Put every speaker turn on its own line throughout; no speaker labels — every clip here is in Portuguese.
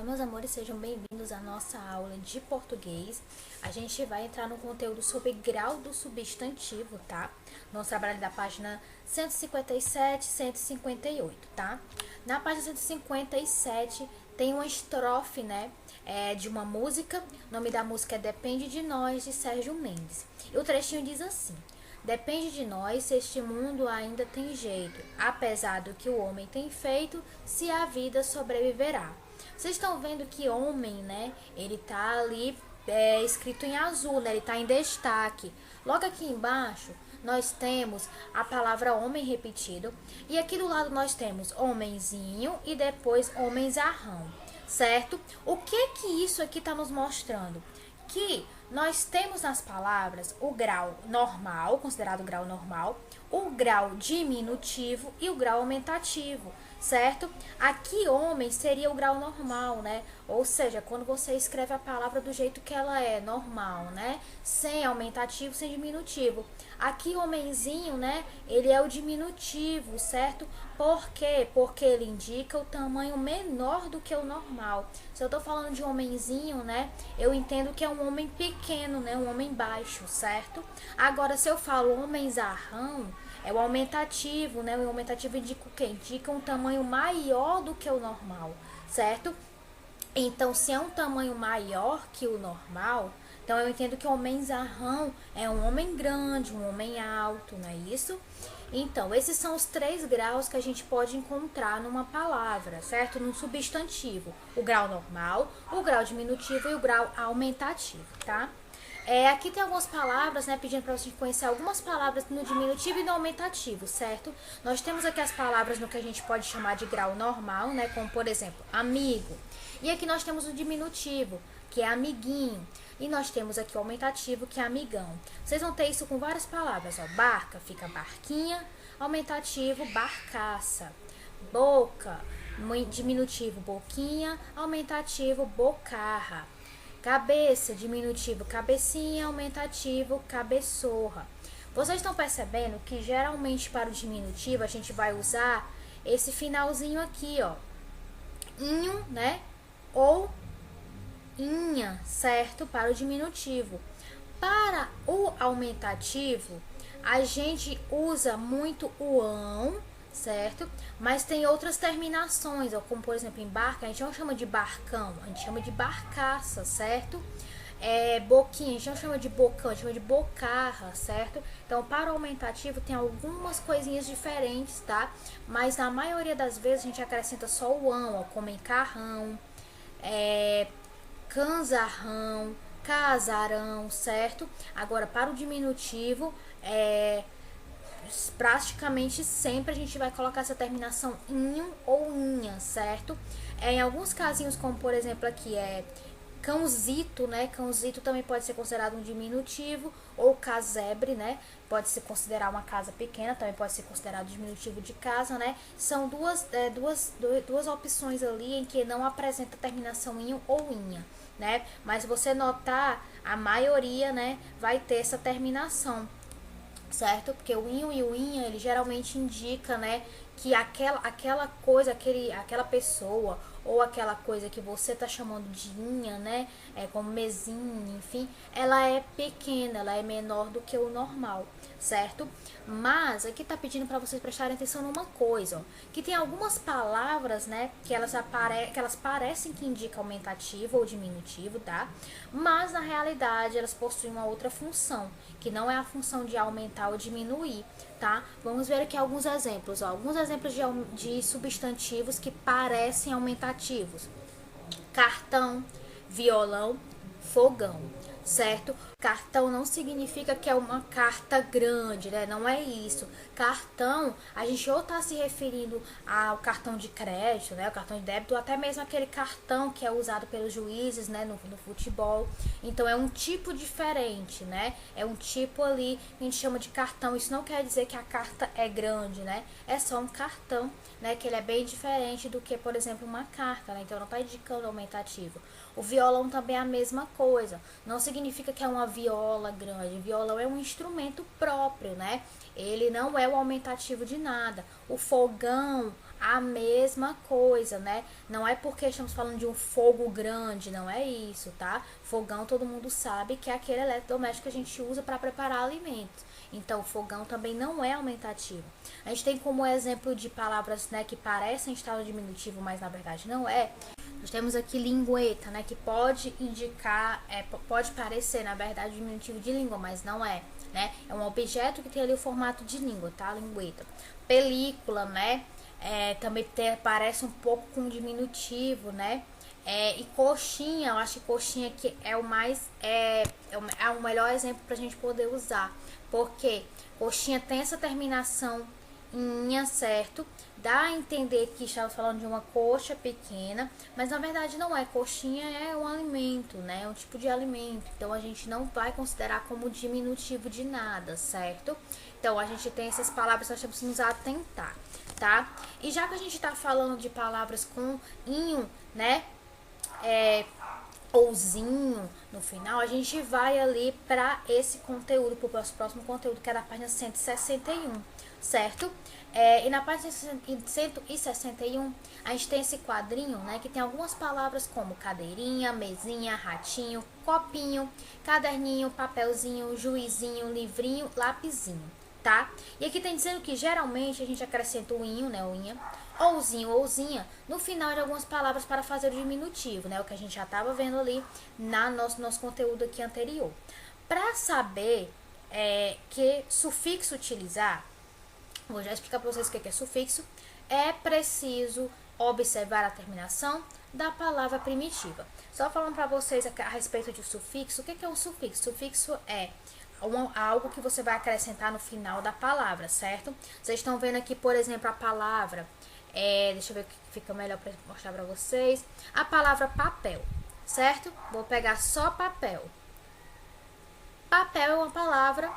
meus amores, sejam bem-vindos à nossa aula de português. A gente vai entrar no conteúdo sobre grau do substantivo, tá? Nosso trabalho da página 157, 158, tá? Na página 157 tem uma estrofe, né? De uma música. O nome da música é Depende de Nós, de Sérgio Mendes. E o trechinho diz assim: depende de nós se este mundo ainda tem jeito, apesar do que o homem tem feito, se a vida sobreviverá. Vocês estão vendo que homem, né? Ele tá ali escrito em azul, né? Ele tá em destaque. Logo aqui embaixo, nós temos a palavra homem repetido. E aqui do lado nós temos homenzinho e depois homenzarrão, certo? O que isso aqui tá nos mostrando? Que nós temos nas palavras o grau normal, considerado o grau normal, o grau diminutivo e o grau aumentativo, certo? Aqui homem seria o grau normal, né? Ou seja, quando você escreve a palavra do jeito que ela é, normal, né? Sem aumentativo, sem diminutivo. Aqui homenzinho, né? Ele é o diminutivo, certo? Por quê? Porque ele indica o tamanho menor do que o normal. Se eu tô falando de homenzinho, né? Eu entendo que é um homem pequeno, né? Um homem baixo, certo? Agora, se eu falo homenzarrão, é o aumentativo, né? O aumentativo indica o quê? Indica um tamanho maior do que o normal, certo? Então, se é um tamanho maior que o normal, então eu entendo que o homenzarrão é um homem grande, um homem alto, não é isso? Então, esses são os 3 graus que a gente pode encontrar numa palavra, certo? Num substantivo. O grau normal, o grau diminutivo e o grau aumentativo, tá? Aqui tem algumas palavras, né, pedindo para você conhecer algumas palavras no diminutivo e no aumentativo, certo? Nós temos aqui as palavras no que a gente pode chamar de grau normal, né, como por exemplo, amigo. E aqui nós temos o diminutivo, que é amiguinho. E nós temos aqui o aumentativo, que é amigão. Vocês vão ter isso com várias palavras, ó. Barca fica barquinha, aumentativo, barcaça. Boca, diminutivo, boquinha, aumentativo, bocarra. Cabeça, diminutivo, cabecinha, aumentativo, cabeçorra. Vocês estão percebendo que geralmente para o diminutivo a gente vai usar esse finalzinho aqui, ó. Inho, né? Ou inha, certo? Para o diminutivo. Para o aumentativo, a gente usa muito o ão, certo? Mas tem outras terminações, ó, como por exemplo em barca, a gente não chama de barcão, a gente chama de barcaça, certo? Boquinha, a gente não chama de bocão, a gente chama de bocarra, certo? Então, para o aumentativo tem algumas coisinhas diferentes, tá? Mas na maioria das vezes a gente acrescenta só o ão, ó, como em carrão, canzarrão, casarão, certo? Agora, para o diminutivo, praticamente sempre a gente vai colocar essa terminação inho ou inha, certo? Em alguns casinhos, como por exemplo aqui cãozito, né? Cãozito também pode ser considerado um diminutivo, ou casebre, né? Pode se considerar uma casa pequena, também pode ser considerado diminutivo de casa, né? São duas opções ali em que não apresenta terminação inho ou inha, né? Mas se você notar, a maioria, né, vai ter essa terminação, certo? Porque o inho e o inha, ele geralmente indica, né, que aquela coisa, aquela pessoa ou aquela coisa que você tá chamando de inha, né, como mesinha, enfim, ela é pequena, ela é menor do que o normal, certo? Mas aqui tá pedindo para vocês prestarem atenção numa coisa, ó, que tem algumas palavras, né, que elas parecem que indicam aumentativo ou diminutivo, tá? Mas na realidade elas possuem uma outra função, que não é a função de aumentar ou diminuir, tá? Vamos ver aqui alguns exemplos, ó. Alguns exemplos de substantivos que parecem aumentativos: cartão, violão, fogão, certo? Cartão não significa que é uma carta grande, né? Não é isso. Cartão, a gente ou tá se referindo ao cartão de crédito, né? O cartão de débito, ou até mesmo aquele cartão que é usado pelos juízes, né? No futebol. Então, é um tipo diferente, né? É um tipo ali que a gente chama de cartão. Isso não quer dizer que a carta é grande, né? É só um cartão, né? Que ele é bem diferente do que, por exemplo, uma carta, né? Então, não tá indicando aumentativo. O violão também é a mesma coisa. Não significa que é uma viola grande. O violão é um instrumento próprio, né? Ele não é o aumentativo de nada. O fogão, a mesma coisa, né? Não é porque estamos falando de um fogo grande, não é isso, tá? Fogão todo mundo sabe que é aquele eletrodoméstico que a gente usa para preparar alimentos. Então, fogão também não é aumentativo. A gente tem como exemplo de palavras, né, que parecem estar no diminutivo, mas na verdade não é. Nós temos aqui lingueta, né, que pode indicar, pode parecer, na verdade, diminutivo de língua, mas não é, né? É um objeto que tem ali o formato de língua, tá? Lingueta. Película, né? Também parece um pouco com diminutivo, né? E coxinha, eu acho que coxinha aqui é o mais é o melhor exemplo pra gente poder usar, porque coxinha tem essa terminação inha, certo? Dá a entender que estava falando de uma coxa pequena, mas na verdade não é. Coxinha é um alimento, né? É um tipo de alimento. Então a gente não vai considerar como diminutivo de nada, certo? Então a gente tem essas palavras que nós temos que nos atentar, tá? E já que a gente tá falando de palavras com inho, né? Ouzinho no final, a gente vai ali para esse conteúdo, para o nosso próximo conteúdo, que é da página 161, certo? E na página 161, a gente tem esse quadrinho, né, que tem algumas palavras como cadeirinha, mesinha, ratinho, copinho, caderninho, papelzinho, juizinho, livrinho, lapisinho, tá? E aqui tem dizendo que geralmente a gente acrescenta o inho, né, o inha, ouzinho, ouzinha, no final de algumas palavras para fazer o diminutivo, né? O que a gente já estava vendo ali na nosso conteúdo aqui anterior. Para saber que sufixo utilizar, vou já explicar para vocês o que é sufixo. É preciso observar a terminação da palavra primitiva. Só falando para vocês a respeito de sufixo, o que é um sufixo? Sufixo é algo que você vai acrescentar no final da palavra, certo? Vocês estão vendo aqui, por exemplo, a palavra... deixa eu ver o que fica melhor para mostrar para vocês. A palavra papel, certo? Vou pegar só papel. Papel é uma palavra,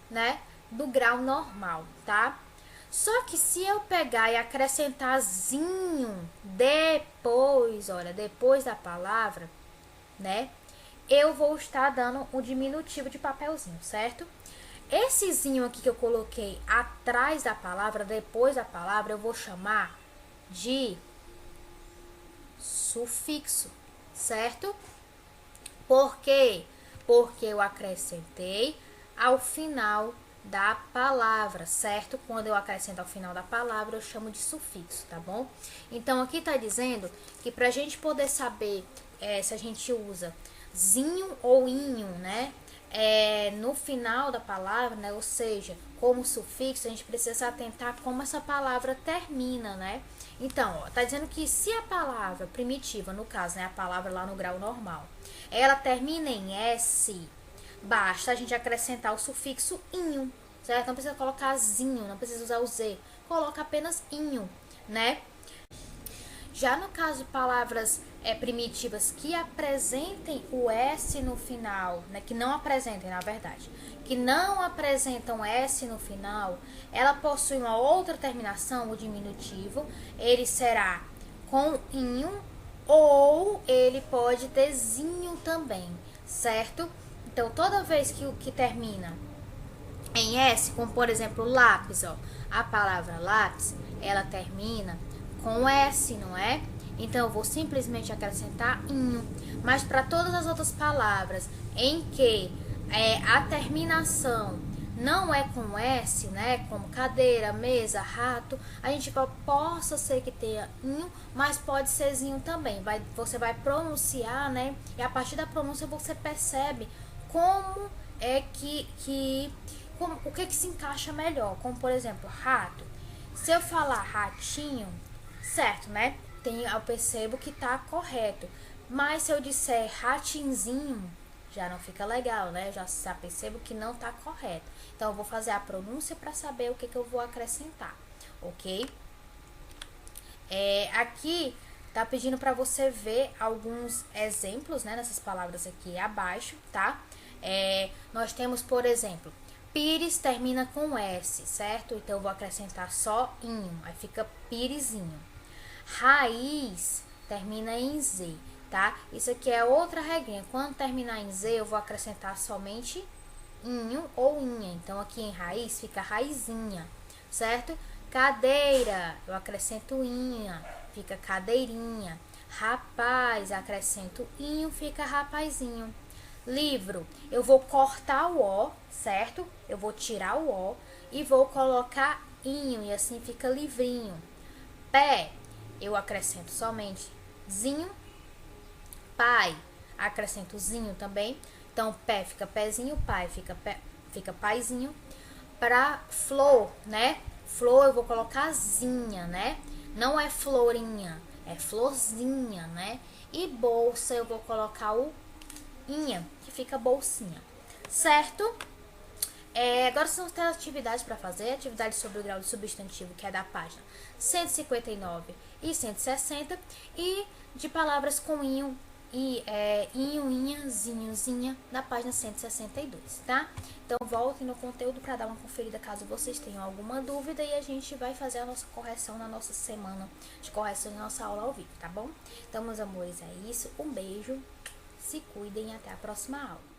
né, do grau normal, tá? Só que se eu pegar e acrescentar zinho depois, olha, depois da palavra, né, eu vou estar dando um diminutivo de papelzinho, certo? Esse zinho aqui que eu coloquei atrás da palavra, depois da palavra, eu vou chamar de sufixo, certo? Por quê? Porque eu acrescentei ao final da palavra, certo? Quando eu acrescento ao final da palavra, eu chamo de sufixo, tá bom? Então, aqui tá dizendo que pra gente poder saber se a gente usa zinho ou inho, né? No final da palavra, né? Ou seja, como sufixo, a gente precisa se atentar como essa palavra termina, né? Então, ó, tá dizendo que se a palavra primitiva, no caso, né, a palavra lá no grau normal, ela termina em S, basta a gente acrescentar o sufixo inho, certo? Não precisa colocar zinho, não precisa usar o Z, coloca apenas inho, né? Já no caso de palavras primitivas que apresentem o S no final, né, que não apresentem, na verdade, que não apresentam S no final, ela possui uma outra terminação, o diminutivo, ele será com inho ou ele pode ter zinho também, certo? Então, toda vez que termina em S, como por exemplo lápis, ó, a palavra lápis, ela termina com S, não é? Então, eu vou simplesmente acrescentar inho. Mas para todas as outras palavras em que a terminação não é com S, né? Como cadeira, mesa, rato, a gente possa ser que tenha inho, mas pode ser zinho também. Você vai pronunciar, né? E a partir da pronúncia você percebe como o que se encaixa melhor. Como, por exemplo, rato. Se eu falar ratinho, certo, né? Eu percebo que tá correto. Mas se eu disser ratinzinho, já não fica legal, né? Já percebo que não tá correto. Então, eu vou fazer a pronúncia para saber o que eu vou acrescentar, ok? Aqui tá pedindo para você ver alguns exemplos, né? Nessas palavras aqui abaixo, tá? Nós temos, por exemplo, pires termina com S, certo? Então, eu vou acrescentar só inho, aí fica pirizinho. Raiz termina em Z, tá? Isso aqui é outra regrinha. Quando terminar em Z, eu vou acrescentar somente inho ou inha. Então, aqui em raiz fica raizinha, certo? Cadeira, eu acrescento inha, fica cadeirinha. Rapaz, acrescento inho, fica rapazinho. Livro, eu vou cortar o ó, certo? Eu vou tirar o ó e vou colocar inho, e assim fica livrinho. Pé, eu acrescento somente zinho. Pai, acrescento zinho também. Então, pé fica pezinho, pai fica paizinho. Para flor, né? Flor eu vou colocar zinha, né? Não é florinha, é florzinha, né? E bolsa eu vou colocar o inha, que fica bolsinha, certo? Agora são as atividades para fazer, atividade sobre o grau de substantivo, que é da página 159 e 160, e de palavras com inho, inho, inha, zinho, zinha, na página 162, tá? Então, voltem no conteúdo para dar uma conferida caso vocês tenham alguma dúvida, e a gente vai fazer a nossa correção na nossa semana de correção em nossa aula ao vivo, tá bom? Então, meus amores, é isso. Um beijo, se cuidem e até a próxima aula.